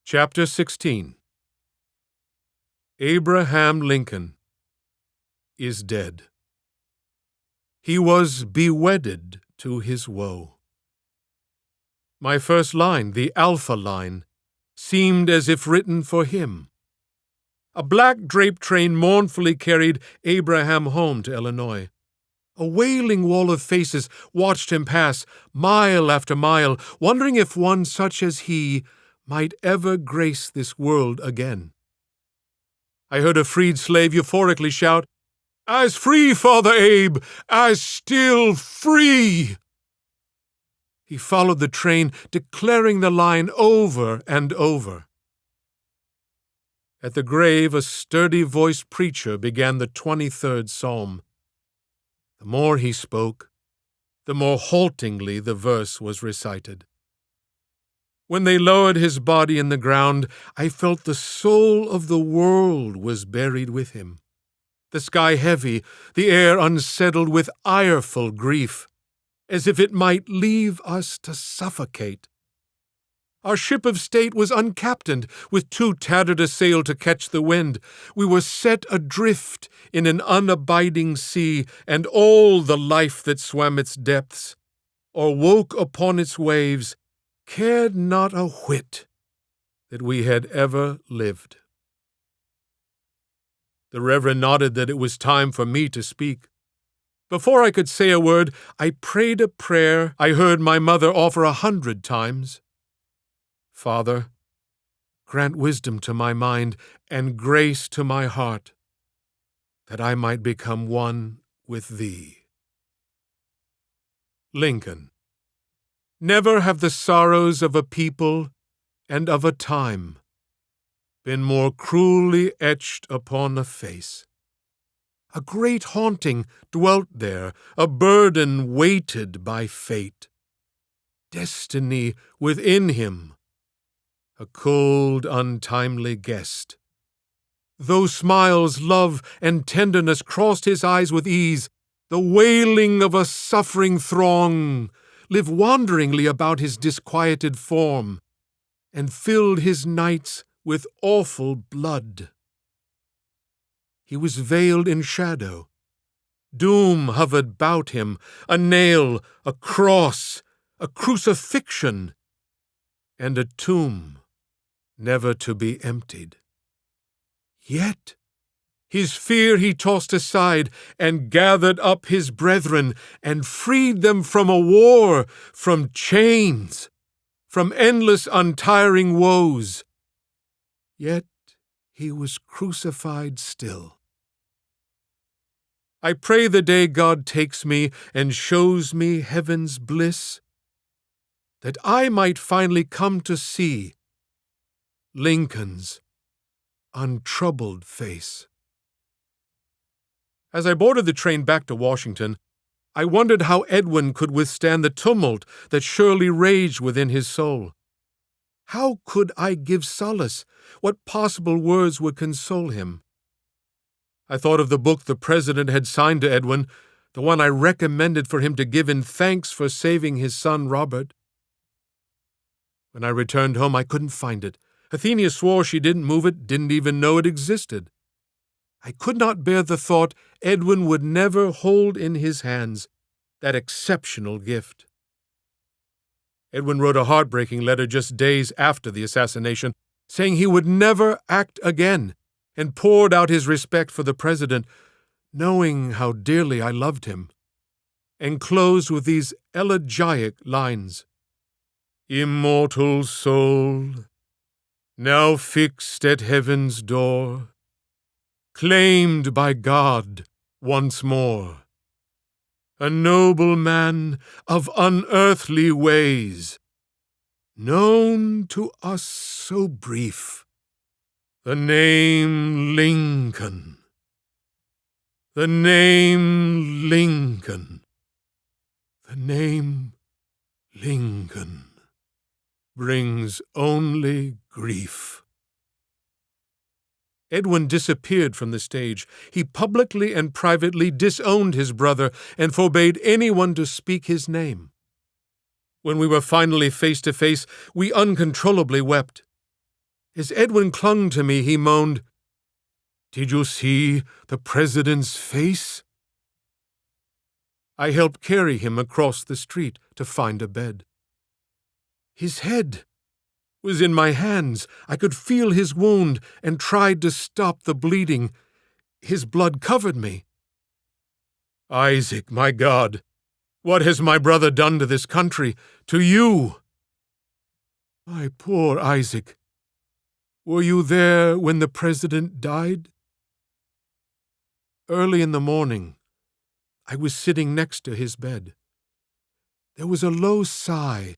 Chapter 16. Abraham Lincoln is dead. He was bewedded to his woe. My first line, the Alpha line, seemed as if written for him. A black draped train mournfully carried Abraham home to Illinois. A wailing wall of faces watched him pass, mile after mile, wondering if one such as he might ever grace this world again. I heard a freed slave euphorically shout, "I's free, Father Abe! I's still free!" He followed the train, declaring the line over and over. At the grave, a sturdy-voiced preacher began the 23rd Psalm. The more he spoke, the more haltingly the verse was recited. When they lowered his body in the ground, I felt the soul of the world was buried with him. The sky heavy, the air unsettled with ireful grief, as if it might leave us to suffocate. Our ship of state was uncaptained, with too tattered a sail to catch the wind. We were set adrift in an unabiding sea, and all the life that swam its depths, or woke upon its waves, cared not a whit that we had ever lived. The Reverend nodded that it was time for me to speak. Before I could say a word, I prayed a prayer I heard my mother offer 100 times. Father, grant wisdom to my mind and grace to my heart, that I might become one with Thee. Lincoln. Never have the sorrows of a people and of a time been more cruelly etched upon a face. A great haunting dwelt there, a burden weighted by fate. Destiny within him, a cold, untimely guest. Though smiles, love, and tenderness crossed his eyes with ease, the wailing of a suffering throng lived wanderingly about his disquieted form, and filled his nights with awful blood. He was veiled in shadow. Doom hovered about him, a nail, a cross, a crucifixion, and a tomb never to be emptied. Yet his fear he tossed aside, and gathered up his brethren, and freed them from a war, from chains, from endless untiring woes. Yet he was crucified still. I pray the day God takes me and shows me heaven's bliss, that I might finally come to see Lincoln's untroubled face. As I boarded the train back to Washington, I wondered how Edwin could withstand the tumult that surely raged within his soul. How could I give solace? What possible words would console him? I thought of the book the President had signed to Edwin, the one I recommended for him to give in thanks for saving his son Robert. When I returned home, I couldn't find it. Athenia swore she didn't move it, didn't even know it existed. I could not bear the thought Edwin would never hold in his hands that exceptional gift. Edwin wrote a heartbreaking letter just days after the assassination, saying he would never act again, and poured out his respect for the President, knowing how dearly I loved him, and closed with these elegiac lines. Immortal soul, now fixed at heaven's door, claimed by God once more, a noble man of unearthly ways, known to us so brief, the name Lincoln, the name Lincoln, the name Lincoln brings only grief. Edwin disappeared from the stage. He publicly and privately disowned his brother and forbade anyone to speak his name. When we were finally face to face, we uncontrollably wept. As Edwin clung to me, he moaned, "Did you see the president's face?" I helped carry him across the street to find a bed. His head was in my hands. I could feel his wound and tried to stop the bleeding. His blood covered me. "Isaac, my God, what has my brother done to this country, to you?" "My poor Isaac, were you there when the president died?" Early in the morning, I was sitting next to his bed. There was a low sigh,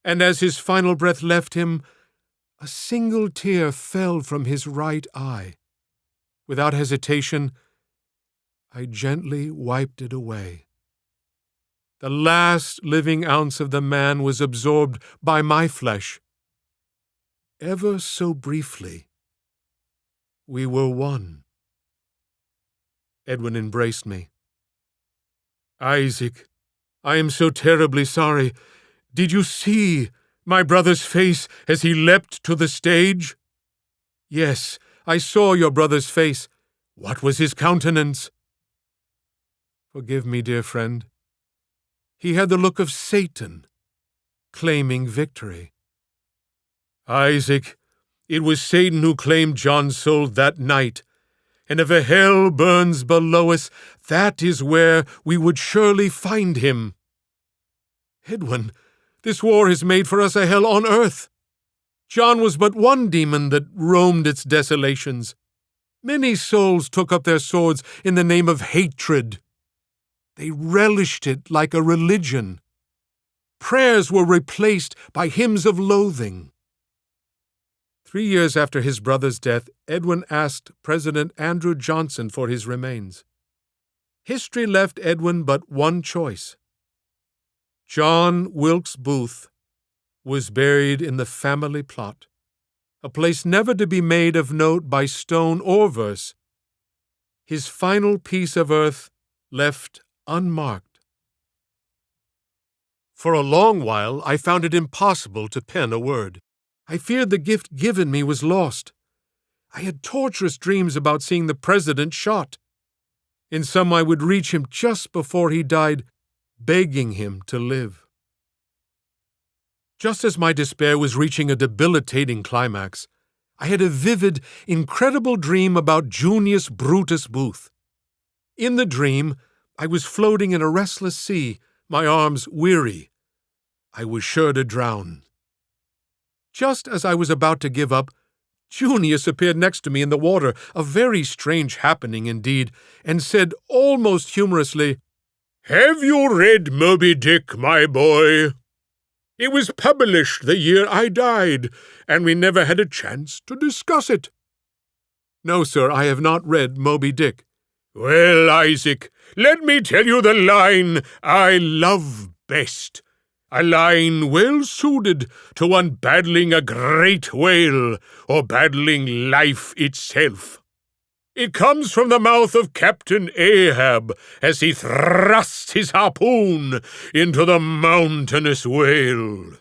and as his final breath left him, a single tear fell from his right eye. Without hesitation, I gently wiped it away. The last living ounce of the man was absorbed by my flesh. Ever so briefly, we were one. Edwin embraced me. "Isaac, I am so terribly sorry. Did you see my brother's face as he leapt to the stage?" "Yes, I saw your brother's face. What was his countenance?" "Forgive me, dear friend. He had the look of Satan, claiming victory." "Isaac, it was Satan who claimed John's soul that night. And if a hell burns below us, that is where we would surely find him." "Edwin, this war has made for us a hell on earth. John was but one demon that roamed its desolations. Many souls took up their swords in the name of hatred. They relished it like a religion. Prayers were replaced by hymns of loathing." 3 years after his brother's death, Edwin asked President Andrew Johnson for his remains. History left Edwin but one choice. John Wilkes Booth was buried in the family plot, a place never to be made of note by stone or verse. His final piece of earth left unmarked. For a long while, I found it impossible to pen a word. I feared the gift given me was lost. I had torturous dreams about seeing the president shot. In some, I would reach him just before he died, begging him to live. Just as my despair was reaching a debilitating climax, I had a vivid, incredible dream about Junius Brutus Booth. In the dream, I was floating in a restless sea, my arms weary. I was sure to drown. Just as I was about to give up, Junius appeared next to me in the water, a very strange happening indeed, and said almost humorously, "Have you read Moby Dick, my boy? It was published the year I died, and we never had a chance to discuss it." "No, sir, I have not read Moby Dick." "Well, Isaac, let me tell you the line I love best. A line well suited to one battling a great whale or battling life itself. It comes from the mouth of Captain Ahab as he thrusts his harpoon into the mountainous whale.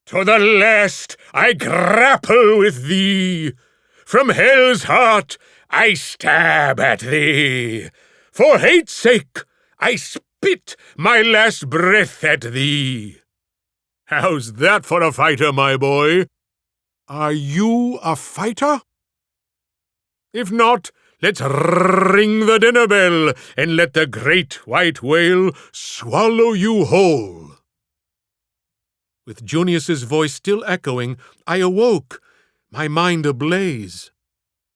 To the last I grapple with thee. From hell's heart I stab at thee. For hate's sake I spit my last breath at thee. How's that for a fighter, my boy? Are you a fighter? If not, let's ring the dinner bell and let the great white whale swallow you whole." With Junius's voice still echoing, I awoke, my mind ablaze.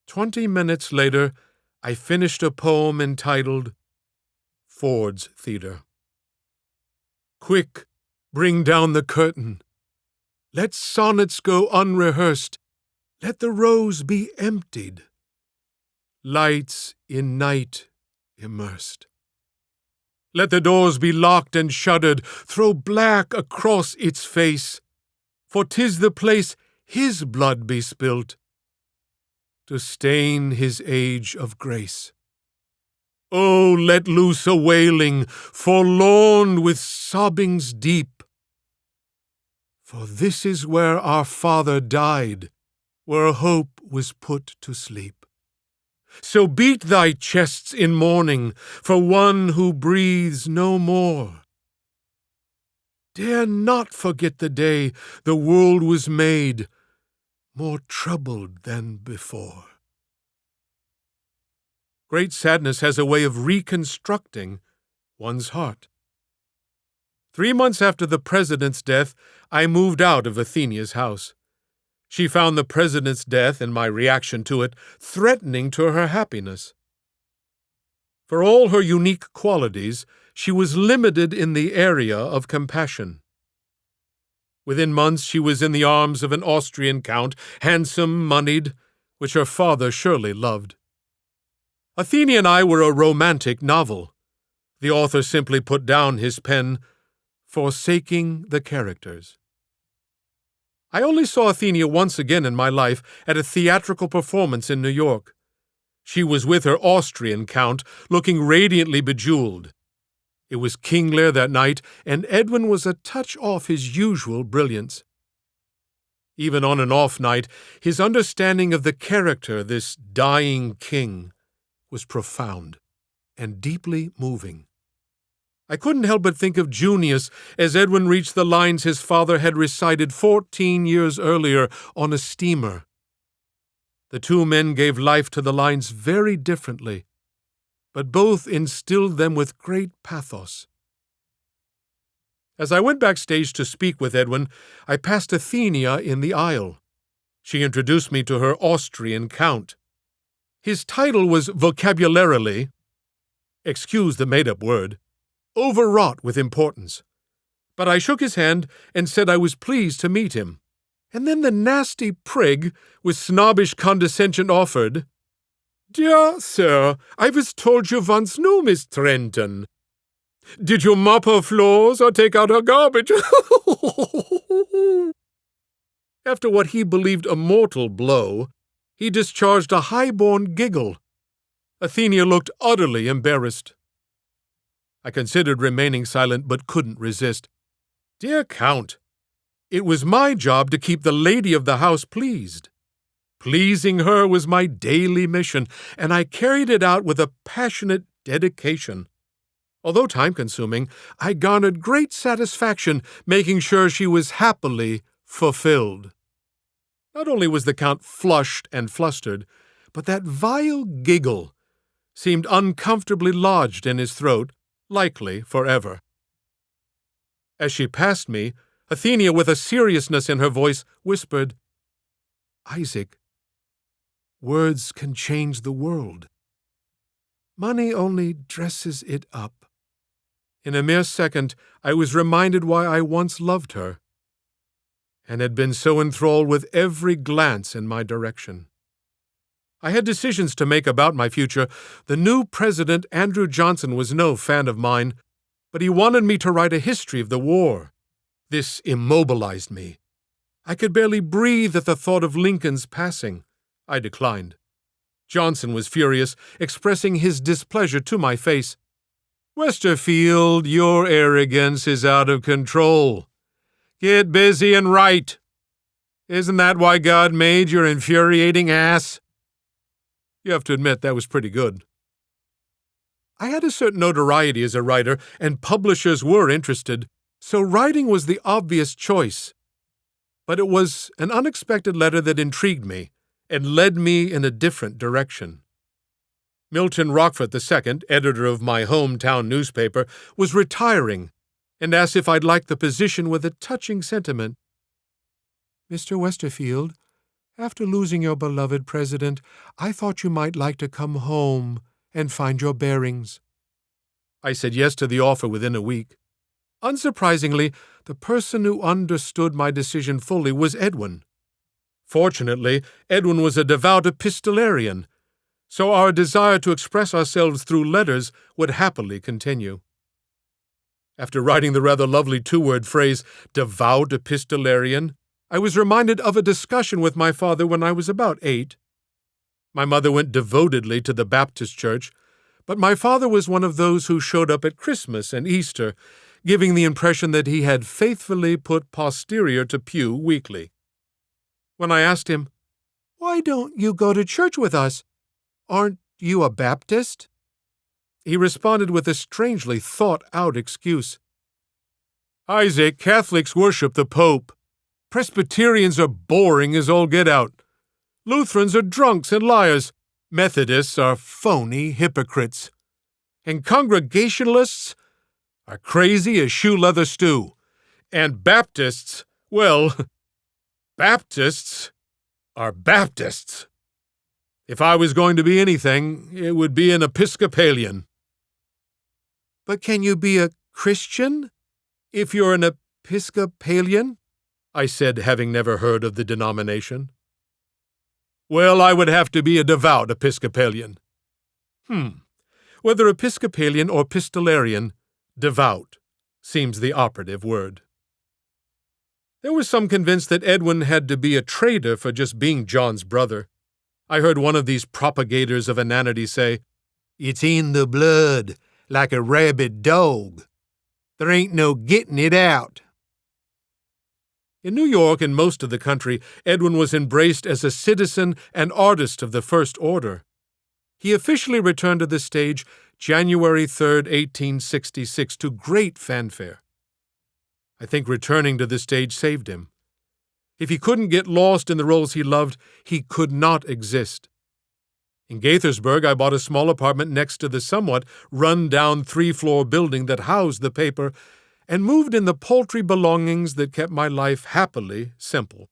20 minutes later, I finished a poem entitled Ford's Theater. Quick, bring down the curtain. Let sonnets go unrehearsed. Let the rose be emptied. Lights in night immersed. Let the doors be locked and shuttered. Throw black across its face. For 'tis the place his blood be spilt to stain his age of grace. Oh, let loose a wailing, forlorn with sobbings deep. For this is where our father died, where hope was put to sleep. So beat thy chests in mourning for one who breathes no more. Dare not forget the day the world was made, more troubled than before. Great sadness has a way of reconstructing one's heart. 3 months after the president's death, I moved out of Athenia's house. She found the president's death and my reaction to it threatening to her happiness. For all her unique qualities, she was limited in the area of compassion. Within months, she was in the arms of an Austrian count, handsome, moneyed, which her father surely loved. Athenia and I were a romantic novel. The author simply put down his pen, forsaking the characters. I only saw Athenia once again in my life at a theatrical performance in New York. She was with her Austrian count, looking radiantly bejeweled. It was King Lear that night, and Edwin was a touch off his usual brilliance. Even on an off night, his understanding of the character, this dying king, was profound and deeply moving. I couldn't help but think of Junius as Edwin reached the lines his father had recited 14 years earlier on a steamer. The two men gave life to the lines very differently, but both instilled them with great pathos. As I went backstage to speak with Edwin, I passed Athenia in the aisle. She introduced me to her Austrian count. His title was vocabularily, excuse the made-up word, overwrought with importance. But I shook his hand and said I was pleased to meet him. And then the nasty prig, with snobbish condescension, offered, "Dear sir, I was told you once knew Miss Trenton. Did you mop her floors or take out her garbage?" After what he believed a mortal blow, he discharged a high-born giggle. Athenia looked utterly embarrassed. I considered remaining silent, but couldn't resist. Dear Count, it was my job to keep the lady of the house pleased. Pleasing her was my daily mission, and I carried it out with a passionate dedication. Although time-consuming, I garnered great satisfaction making sure she was happily fulfilled. Not only was the Count flushed and flustered, but that vile giggle seemed uncomfortably lodged in his throat, likely forever. As she passed me, Athenia, with a seriousness in her voice, whispered, "Isaac, words can change the world. Money only dresses it up." In a mere second, I was reminded why I once loved her, and had been so enthralled with every glance in my direction. I had decisions to make about my future. The new president, Andrew Johnson, was no fan of mine, but he wanted me to write a history of the war. This immobilized me. I could barely breathe at the thought of Lincoln's passing. I declined. Johnson was furious, expressing his displeasure to my face. "Westerfield, your arrogance is out of control. Get busy and write. Isn't that why God made your infuriating ass?" You have to admit that was pretty good. I had a certain notoriety as a writer, and publishers were interested, so writing was the obvious choice. But it was an unexpected letter that intrigued me and led me in a different direction. Milton Rockford II, editor of my hometown newspaper, was retiring and asked if I'd like the position with a touching sentiment. "Mr. Westerfield, after losing your beloved president, I thought you might like to come home and find your bearings." I said yes to the offer within a week. Unsurprisingly, the person who understood my decision fully was Edwin. Fortunately, Edwin was a devout epistolarian, so our desire to express ourselves through letters would happily continue. After writing the rather lovely two-word phrase, devout epistolarian, I was reminded of a discussion with my father when I was about 8. My mother went devotedly to the Baptist church, but my father was one of those who showed up at Christmas and Easter, giving the impression that he had faithfully put posterior to pew weekly. When I asked him, "Why don't you go to church with us? Aren't you a Baptist?" He responded with a strangely thought-out excuse. "Isaac, Catholics worship the Pope. Presbyterians are boring as all get out. Lutherans are drunks and liars. Methodists are phony hypocrites. And Congregationalists are crazy as shoe leather stew. And Baptists, well, Baptists are Baptists. If I was going to be anything, it would be an Episcopalian." "But can you be a Christian if you're an Episcopalian?" I said, having never heard of the denomination. "Well, I would have to be a devout Episcopalian." Whether Episcopalian or Pistolarian, devout seems the operative word. There was some convinced that Edwin had to be a traitor for just being John's brother. I heard one of these propagators of inanity say, "It's in the blood, like a rabid dog. There ain't no getting it out." In New York and most of the country, Edwin was embraced as a citizen and artist of the First Order. He officially returned to the stage January 3, 1866, to great fanfare. I think returning to the stage saved him. If he couldn't get lost in the roles he loved, he could not exist. In Gaithersburg, I bought a small apartment next to the somewhat run-down 3-floor building that housed the paper and moved in the paltry belongings that kept my life happily simple.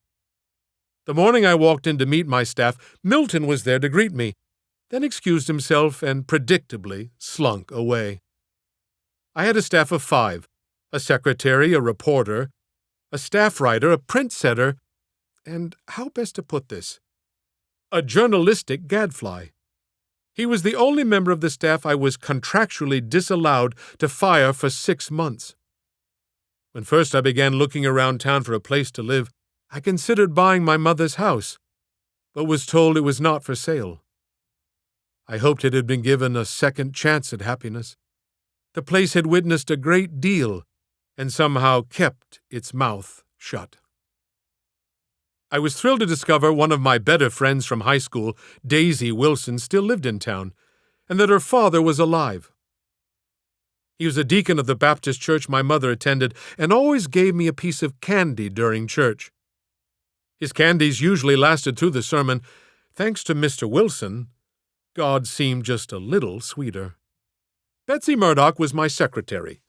The morning I walked in to meet my staff, Milton was there to greet me, then excused himself and predictably slunk away. I had a staff of 5, a secretary, a reporter, a staff writer, a print setter, and, how best to put this, a journalistic gadfly. He was the only member of the staff I was contractually disallowed to fire for 6 months. When first I began looking around town for a place to live, I considered buying my mother's house, but was told it was not for sale. I hoped it had been given a second chance at happiness. The place had witnessed a great deal and somehow kept its mouth shut. I was thrilled to discover one of my better friends from high school, Daisy Wilson, still lived in town, and that her father was alive. He was a deacon of the Baptist church my mother attended and always gave me a piece of candy during church. His candies usually lasted through the sermon. Thanks to Mr. Wilson, God seemed just a little sweeter. Betsy Murdoch was my secretary.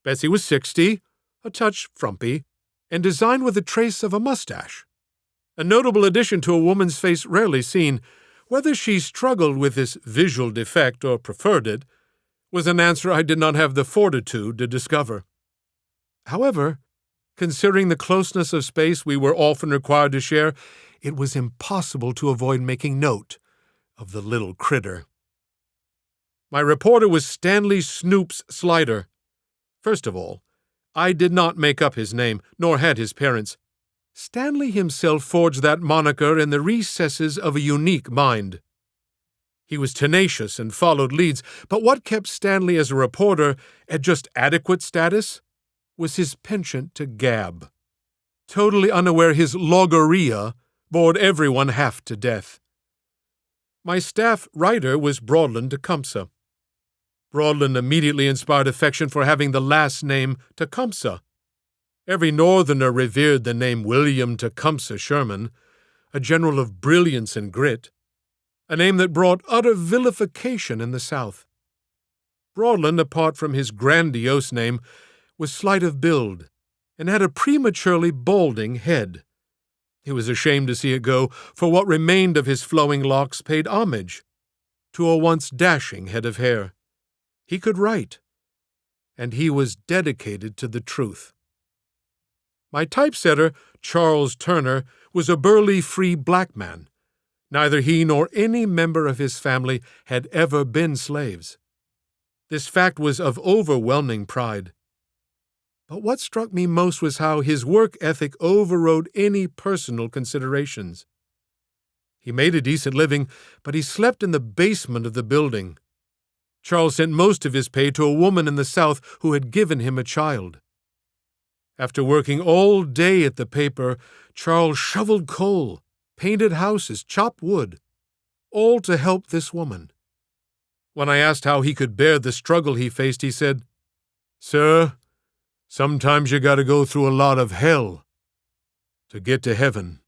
Betsy was 60, a touch frumpy, and designed with a trace of a mustache. A notable addition to a woman's face rarely seen. Whether she struggled with this visual defect or preferred it was an answer I did not have the fortitude to discover. However, considering the closeness of space we were often required to share, it was impossible to avoid making note of the little critter. My reporter was Stanley Snoops Slider. First of all, I did not make up his name, nor had his parents. Stanley himself forged that moniker in the recesses of a unique mind. He was tenacious and followed leads, but what kept Stanley as a reporter at just adequate status was his penchant to gab. Totally unaware his logorrhea bored everyone half to death. My staff writer was Broadland Tecumseh. Broadland immediately inspired affection for having the last name Tecumseh. Every Northerner revered the name William Tecumseh Sherman, a general of brilliance and grit, a name that brought utter vilification in the South. Broadland, apart from his grandiose name, was slight of build and had a prematurely balding head. He was ashamed to see it go, for what remained of his flowing locks paid homage to a once dashing head of hair. He could write, and he was dedicated to the truth. My typesetter, Charles Turner, was a burly free black man. Neither he nor any member of his family had ever been slaves. This fact was of overwhelming pride. But what struck me most was how his work ethic overrode any personal considerations. He made a decent living, but he slept in the basement of the building. Charles sent most of his pay to a woman in the South who had given him a child. After working all day at the paper, Charles shoveled coal, painted houses, chopped wood, all to help this woman. When I asked how he could bear the struggle he faced, he said, "Sir, sometimes you gotta go through a lot of hell to get to heaven."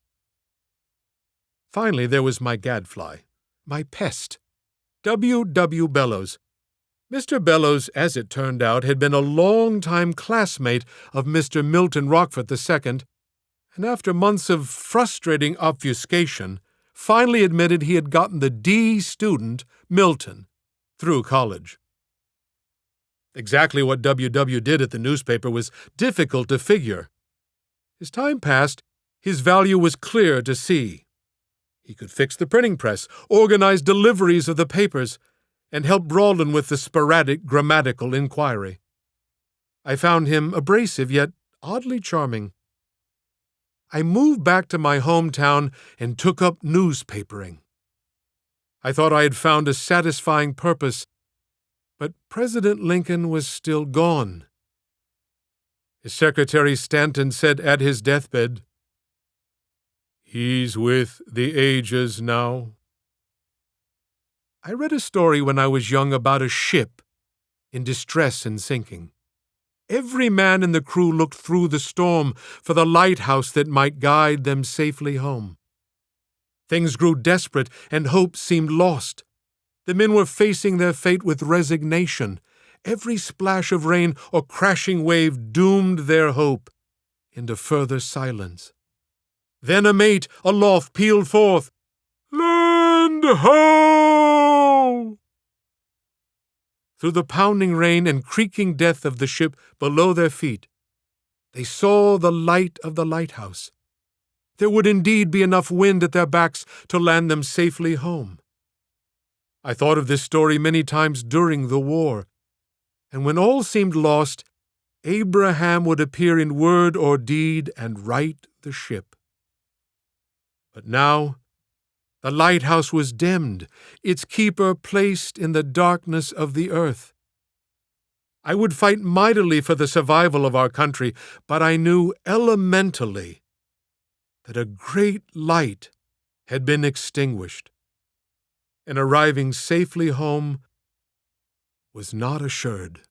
Finally, there was my gadfly, my pest, W. Bellows. Mr. Bellows, as it turned out, had been a long-time classmate of Mr. Milton Rockford II, and after months of frustrating obfuscation, finally admitted he had gotten the D student, Milton, through college. Exactly what W. did at the newspaper was difficult to figure. As time passed, his value was clear to see. He could fix the printing press, organize deliveries of the papers, and help Brawlin with the sporadic grammatical inquiry. I found him abrasive yet oddly charming. I moved back to my hometown and took up newspapering. I thought I had found a satisfying purpose, but President Lincoln was still gone. His secretary Stanton said at his deathbed, "He's with the ages now." I read a story when I was young about a ship in distress and sinking. Every man in the crew looked through the storm for the lighthouse that might guide them safely home. Things grew desperate and hope seemed lost. The men were facing their fate with resignation. Every splash of rain or crashing wave doomed their hope into further silence. Then a mate aloft pealed forth, "Land ho!" Through the pounding rain and creaking death of the ship below their feet, they saw the light of the lighthouse. There would indeed be enough wind at their backs to land them safely home. I thought of this story many times during the war, and when all seemed lost, Abraham would appear in word or deed and right the ship. But now, the lighthouse was dimmed, its keeper placed in the darkness of the earth. I would fight mightily for the survival of our country, but I knew elementally that a great light had been extinguished, and arriving safely home was not assured.